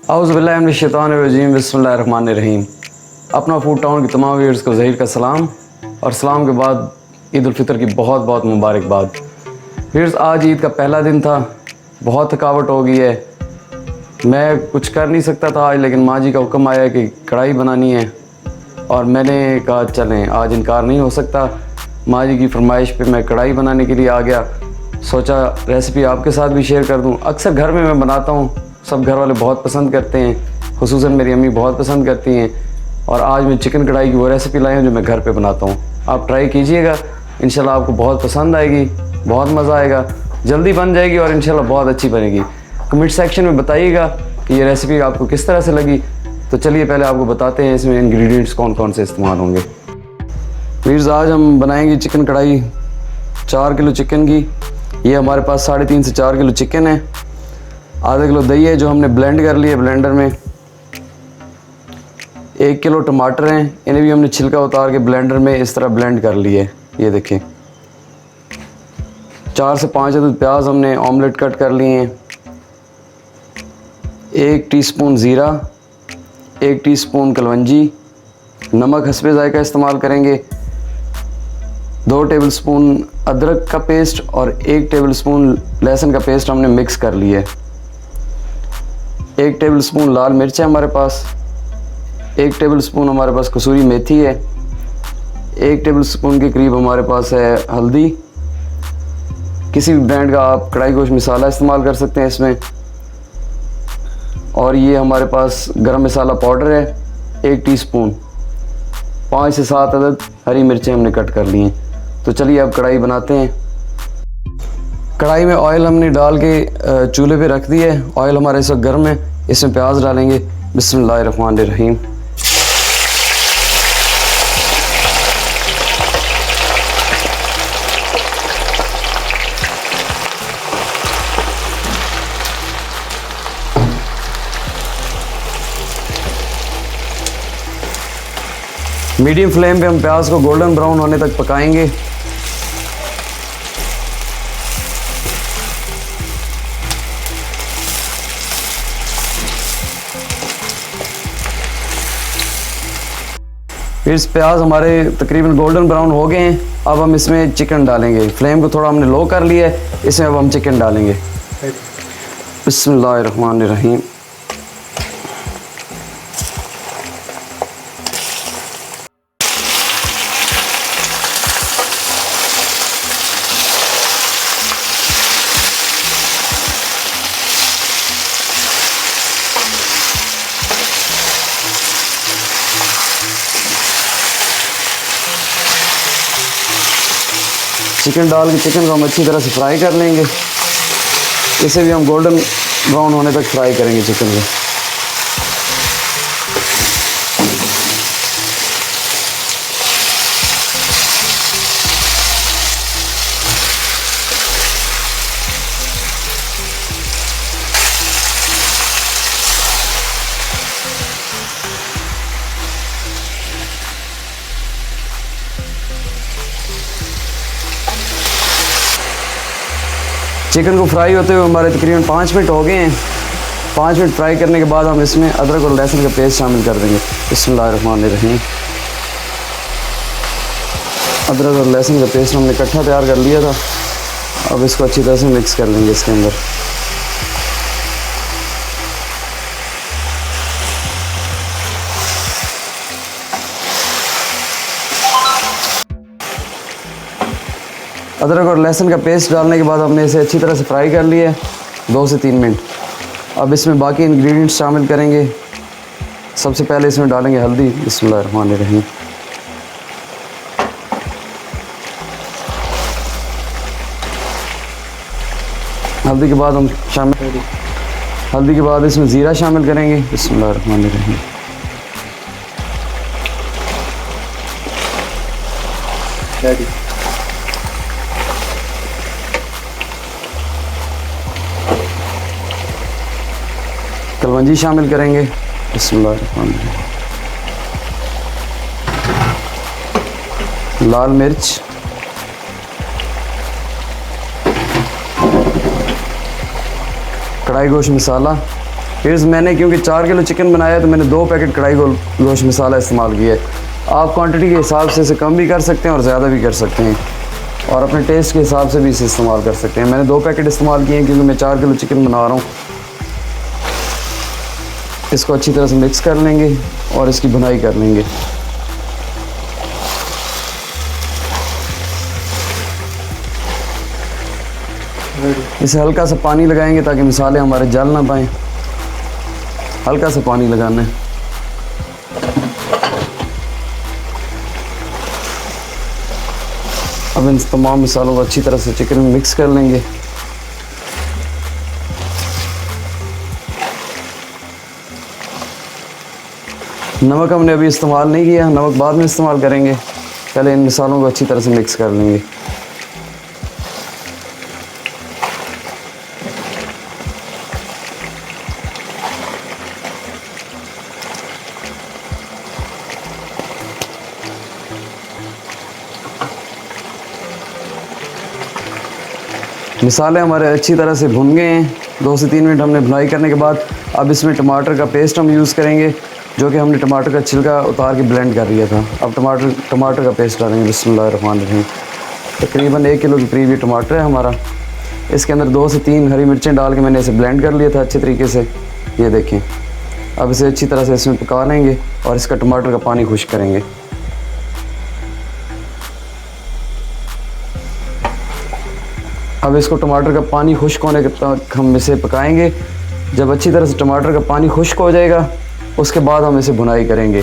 औज़ुबिल्लाहिमिनश्शैतानिर्रजीम बिस्मिल्लाहिर्रहमानिर्रहीम। अपना food town के तमाम व्यूअर्स को ज़हीर का सलाम और सलाम के बाद ईद उल फितर की बहुत बहुत मुबारकबाद। व्यूअर्स, आज ईद का पहला दिन था, बहुत थकावट हो गई है। मैं कुछ कर नहीं सकता था आज, लेकिन माँ जी का हुक्म आया कि कढ़ाई बनानी है और मैंने कहा चलें, आज इनकार नहीं हो सकता। माँ जी की फरमाइश पे मैं कढ़ाई बनाने के लिए आ गया। सोचा रेसिपी आपके साथ भी शेयर कर दूं। अक्सर घर में मैं बनाता हूं, सब घर वाले बहुत पसंद करते हैं, खुसूसन मेरी अम्मी बहुत पसंद करती हैं। और आज मैं चिकन कढ़ाई की वो रेसिपी लाई हूँ जो मैं घर पे बनाता हूँ। आप ट्राई कीजिएगा, इंशाल्लाह आपको बहुत पसंद आएगी, बहुत मज़ा आएगा, जल्दी बन जाएगी और इंशाल्लाह बहुत अच्छी बनेगी। कमेंट सेक्शन में बताइएगा कि ये रेसिपी आपको किस तरह से लगी। तो चलिए पहले आपको बताते हैं इसमें इंग्रेडिएंट्स कौन कौन से इस्तेमाल होंगे। व्यूअर्स, आज हम बनाएंगे चिकन कढ़ाई 4 किलो चिकन की। ये हमारे पास 3.5 से 4 किलो चिकन है। आधा किलो दही है जो हमने ब्लेंड कर लिया ब्लेंडर में। 1 किलो टमाटर हैं, इन्हें भी हमने छिलका उतार के ब्लेंडर में इस तरह ब्लेंड कर लिए। ये देखें, 4 से 5 अदद प्याज हमने ऑमलेट कट कर लिए हैं। 1 टीस्पून ज़ीरा, 1 टीस्पून कलवंजी, नमक हस्बे ज़ायका इस्तेमाल करेंगे। 2 टेबलस्पून अदरक का पेस्ट और 1 टेबलस्पून लहसुन का पेस्ट हमने मिक्स कर लिया है। 1 टेबलस्पून लाल मिर्च है हमारे पास। 1 टेबलस्पून हमारे पास कसूरी मेथी है। 1 टेबलस्पून के करीब हमारे पास है हल्दी। किसी भी ब्रांड का आप कढ़ाई गोश्त मसाला इस्तेमाल कर सकते हैं इसमें। और ये हमारे पास गरम मसाला पाउडर है 1 टीस्पून। 5 से 7 अदद हरी मिर्चें हमने कट कर ली हैं। तो चलिए अब कढ़ाई बनाते हैं। कढ़ाई में ऑयल हमने डाल के चूल्हे पे रख दिया है। ऑयल हमारे इस वक्त गर्म है। इसमें प्याज डालेंगे। बिस्मिल्लाहिर्रहमानिर्रहीम। मीडियम फ्लेम पे हम प्याज को गोल्डन ब्राउन होने तक पकाएंगे। फिर प्याज हमारे तकरीबन गोल्डन ब्राउन हो गए हैं। अब हम इसमें चिकन डालेंगे। फ्लेम को थोड़ा हमने लो कर लिया है, इसमें अब हम चिकन डालेंगे। बिस्मिल्लाहिर्रहमानिर्रहीम। चिकन डाल के चिकन को हम अच्छी तरह से फ्राई कर लेंगे। इसे भी हम गोल्डन ब्राउन होने तक फ्राई करेंगे चिकन को। चिकन को फ्राई होते हुए हमारे तकरीबन 5 मिनट हो गए हैं। 5 मिनट फ्राई करने के बाद हम इसमें अदरक और लहसुन का पेस्ट शामिल कर देंगे। बिस्मिल्लाहिर्रहमानिर्रहीम। अदरक और लहसुन का पेस्ट हमने इकट्ठा तैयार कर लिया था। अब इसको अच्छी तरह से मिक्स कर लेंगे इसके अंदर। अदरक और लहसुन का पेस्ट डालने के बाद हमने इसे अच्छी तरह से फ्राई कर लिया है 2 से 3 मिनट। अब इसमें बाकी इंग्रेडिएंट्स शामिल करेंगे। सबसे पहले इसमें डालेंगे हल्दी। बिस्मिल्लाहिर्रहमानिर्रहीम। हल्दी के बाद इसमें ज़ीरा शामिल करेंगे। बिस्मिल्लाहिर्रहमानिर्रहीम। कलवंजी शामिल करेंगे। बिस्मिल्लाहिर्रहमानिर्रहीम। लाल मिर्च, कढ़ाई गोश्त मसाला, फिर मैंने क्योंकि 4 किलो चिकन बनाया तो मैंने 2 पैकेट कढ़ाई गोश्त मसाला इस्तेमाल किया है। आप क्वांटिटी के हिसाब से इसे कम भी कर सकते हैं और ज़्यादा भी कर सकते हैं, और अपने टेस्ट के हिसाब से भी इसे इस्तेमाल कर सकते हैं। मैंने 2 पैकेट इस्तेमाल किए हैं क्योंकि मैं 4 किलो चिकन बना रहा हूँ। इसको अच्छी तरह से मिक्स कर लेंगे और इसकी भुनाई कर लेंगे। इसे हल्का सा पानी लगाएंगे ताकि मसाले हमारे जल ना पाएँ। हल्का सा पानी लगाना है। अब इन तमाम मसालों को अच्छी तरह से चिकन में मिक्स कर लेंगे। नमक हमने अभी इस्तेमाल नहीं किया, नमक बाद में इस्तेमाल करेंगे। पहले इन मसालों को अच्छी तरह से मिक्स कर लेंगे। मसाले हमारे अच्छी तरह से भुन गए हैं। 2 से 3 मिनट हमने भुनाई करने के बाद अब इसमें टमाटर का पेस्ट हम यूज़ करेंगे, जो कि हमने टमाटर का छिलका उतार के ब्लेंड कर लिया था। अब टमाटर का पेस्ट डालेंगे। बिस्मिल्लाहिर्रहमानिर्रहीम। तकरीबन 1 किलो के करीब ये टमाटर है हमारा। इसके अंदर 2 से 3 हरी मिर्चें डाल के मैंने इसे ब्लेंड कर लिया था अच्छे तरीके से। ये देखें। अब इसे अच्छी तरह से इसमें पका लेंगे और इसका टमाटर का पानी खुश्क करेंगे। अब इसको टमाटर का पानी खुश्क होने तक हम इसे पकाएंगे। जब अच्छी तरह से टमाटर का पानी खुश्क हो जाएगा उसके बाद हम इसे भुनाई करेंगे।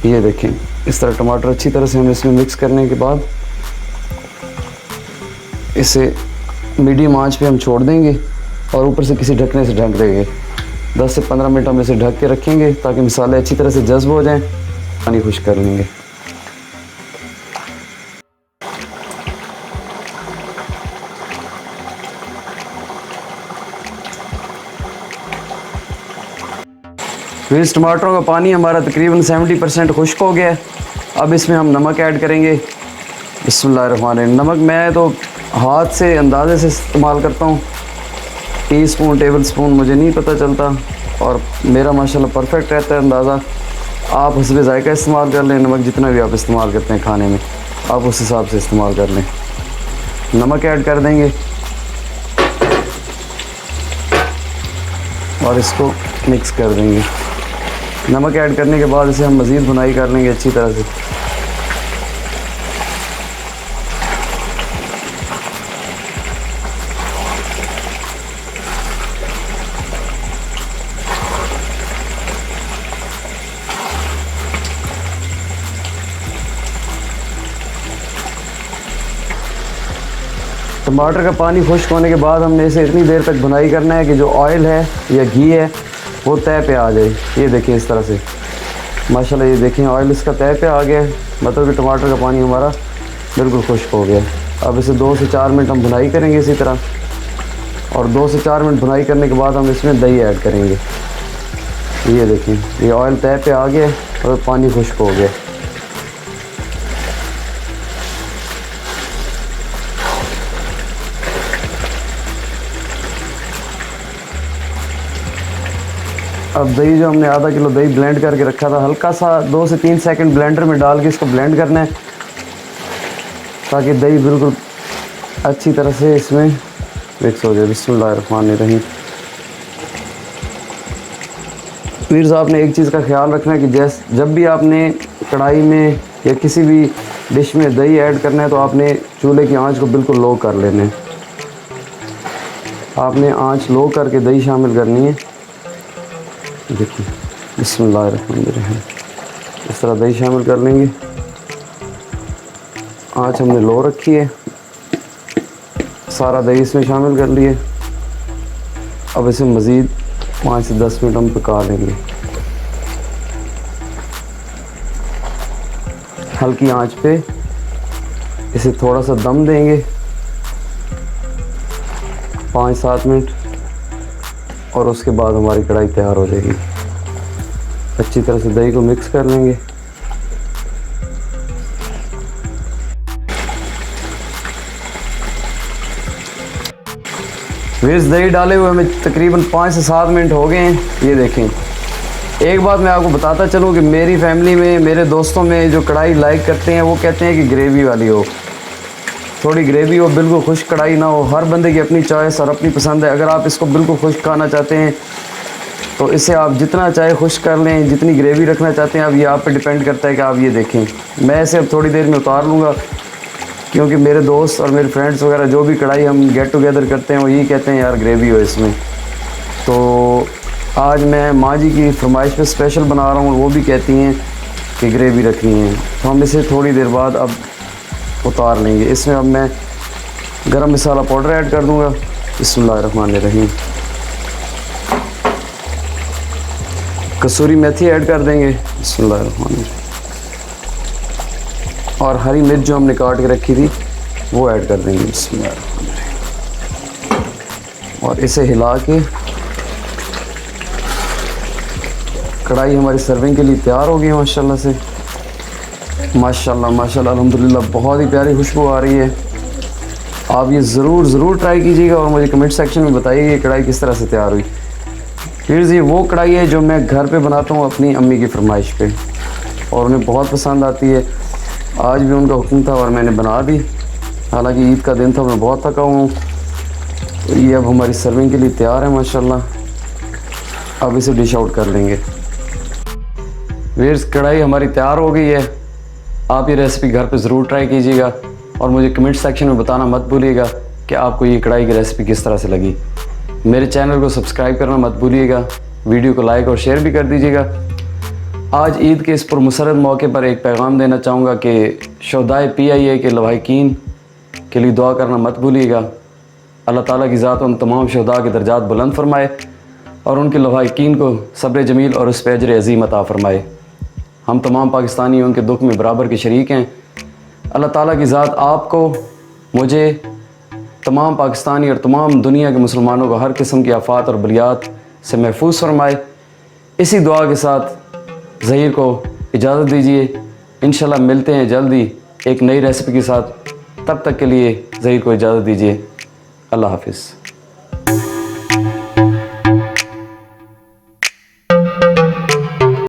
ये देखें, इस तरह टमाटर अच्छी तरह से हम इसमें मिक्स करने के बाद इसे मीडियम आंच पे हम छोड़ देंगे और ऊपर से किसी ढकने से ढक देंगे। 10 से 15 मिनट हम इसे ढक के रखेंगे ताकि मसाले अच्छी तरह से जज्ब हो जाएं। पानी खुश्क कर लेंगे। फिर इस टमाटरों का पानी हमारा तकरीबन 70% खुश्क हो गया है। अब इसमें हम नमक ऐड करेंगे। बिस्मिल्लाहिर्रहमानिर्रहीम। नमक मैं तो हाथ से अंदाज़े से इस्तेमाल करता हूँ। टीस्पून टेबल स्पून मुझे नहीं पता चलता और मेरा माशाल्लाह परफेक्ट रहता है अंदाज़ा। आप हस्बे ज़ायका इस्तेमाल कर लें। नमक जितना भी आप इस्तेमाल करते हैं खाने में आप उस हिसाब से इस्तेमाल कर लें। नमक ऐड कर देंगे और इसको मिक्स कर देंगे। नमक ऐड करने के बाद इसे हम मज़ीद भुनाई कर लेंगे अच्छी तरह से। टमाटर का पानी खुश्क होने के बाद हमने इसे इतनी देर तक भुनाई करना है कि जो ऑयल है या घी है वो तय पे आ जाए। ये देखें इस तरह से माशाल्लाह। ये देखें ऑयल इसका तय पे आ गया है, मतलब कि टमाटर का पानी हमारा बिल्कुल खुश्क हो गया। अब इसे 2 से 4 मिनट हम भुनाई करेंगे इसी तरह, और 2 से 4 मिनट भुनाई करने के बाद हम इसमें दही ऐड करेंगे। ये देखें ये ऑयल तय पे आ गया और पानी खुश्क हो गया। अब दही जो हमने आधा किलो दही ब्लेंड करके रखा था, हल्का सा 2 से 3 सेकंड ब्लेंडर में डाल के इसको ब्लेंड करना है ताकि दही बिल्कुल अच्छी तरह से इसमें मिक्स हो जाए। बिस्मिल्लाहिर्रहमानिर्रहीम। वीर्स आपने एक चीज़ का ख्याल रखना है कि जब भी आपने कढ़ाई में या किसी भी डिश में दही ऐड करना है तो आपने चूल्हे की आंच को बिल्कुल लो कर लेना है। आपने आंच लो करके दही शामिल करनी है। देखिए बिस्मिल्लाहिर्रहमानिर्रहीम। इस तरह दही शामिल कर लेंगे। आंच हमने लो रखी है। सारा दही इसमें शामिल कर लिए। अब इसे मज़ीद 5 से 10 मिनट हम पका लेंगे हल्की आंच पे। इसे थोड़ा सा दम देंगे 5-7 मिनट, और उसके बाद हमारी कढ़ाई तैयार हो जाएगी। अच्छी तरह से दही को मिक्स कर लेंगे। व्यूअर्स दही डाले हुए हमें तकरीबन 5 से 7 मिनट हो गए हैं। ये देखें, एक बात मैं आपको बताता चलूँ कि मेरी फैमिली में, मेरे दोस्तों में जो कढ़ाई लाइक करते हैं वो कहते हैं कि ग्रेवी वाली हो, थोड़ी ग्रेवी हो, बिल्कुल खुश्क कढ़ाई ना हो। हर बंदे की अपनी चॉइस और अपनी पसंद है। अगर आप इसको बिल्कुल खुश्क खाना चाहते हैं तो इसे आप जितना चाहे खुश्क कर लें, जितनी ग्रेवी रखना चाहते हैं अब ये आप पे डिपेंड करता है कि आप ये देखें। मैं इसे अब थोड़ी देर में उतार लूँगा क्योंकि मेरे दोस्त और मेरे फ्रेंड्स वगैरह जो भी कढ़ाई हम गेट टुगेदर करते हैं वो यही कहते हैं यार ग्रेवी हो इसमें। तो आज मैं माँ जी की फरमाइश पे स्पेशल बना रहा हूँ, वो भी कहती हैं कि ग्रेवी रखनी है। तो हम इसे थोड़ी देर बाद अब उतार लेंगे। इसमें अब मैं गरम मसाला पाउडर ऐड कर दूँगा। बिस्मिल्लाहिर्रहमानिर्रहीम। कसूरी मेथी ऐड कर देंगे। बिस्मिल्लाहिर्रहमानिर्रहीम। और हरी मिर्च जो हमने काट के रखी थी वो ऐड कर देंगे। बिस्मिल्लाहिर्रहमानिर्रहीम। और इसे हिला के कढ़ाई हमारी सर्विंग के लिए तैयार हो गई है माशाल्लाह से। माशाल्लाह माशाल्लाह अल्हम्दुलिल्लाह, बहुत ही प्यारी खुशबू आ रही है। आप ये ज़रूर ट्राई कीजिएगा और मुझे कमेंट सेक्शन में बताइए ये कढ़ाई किस तरह से तैयार हुई। फिर ये वो कढ़ाई है जो मैं घर पे बनाता हूँ अपनी अम्मी की फरमाइश पे और उन्हें बहुत पसंद आती है। आज भी उनका हुक्म था और मैंने बना दी। हालांकि ईद का दिन था, मैं बहुत थका हूँ। तो ये अब हमारी सर्विंग के लिए तैयार है माशाल्लाह। अब इसे डिश आउट कर लेंगे। व्यूअर्स कढ़ाई हमारी तैयार हो गई है। आप ये रेसिपी घर पे ज़रूर ट्राई कीजिएगा और मुझे कमेंट सेक्शन में बताना मत भूलिएगा कि आपको ये कढ़ाई की रेसिपी किस तरह से लगी। मेरे चैनल को सब्सक्राइब करना मत भूलिएगा, वीडियो को लाइक और शेयर भी कर दीजिएगा। आज ईद के इस पुरमसरत मौके पर एक पैगाम देना चाहूँगा कि शोहदाए PIA के लवाहिकीन के लिए दुआ करना मत भूलिएगा। अल्लाह ताला की ज़ात उन तमाम शोहदा के दर्जात बुलंद फरमाए और उनके लवाहिकीन को सब्र जमील और उस पे अजर अज़ीम अता फरमाए। हम तमाम पाकिस्तानी उनके दुख में बराबर के शरीक हैं। अल्लाह ताला की ज़ात आपको, मुझे, तमाम पाकिस्तानी और तमाम दुनिया के मुसलमानों को हर किस्म की आफात और बलियात से महफूज फरमाए। इसी दुआ के साथ ज़हीर को इजाज़त दीजिए। इंशाल्लाह मिलते हैं जल्दी एक नई रेसिपी के साथ। तब तक के लिए ज़हीर को इजाज़त दीजिए। अल्लाह हाफ़िज़।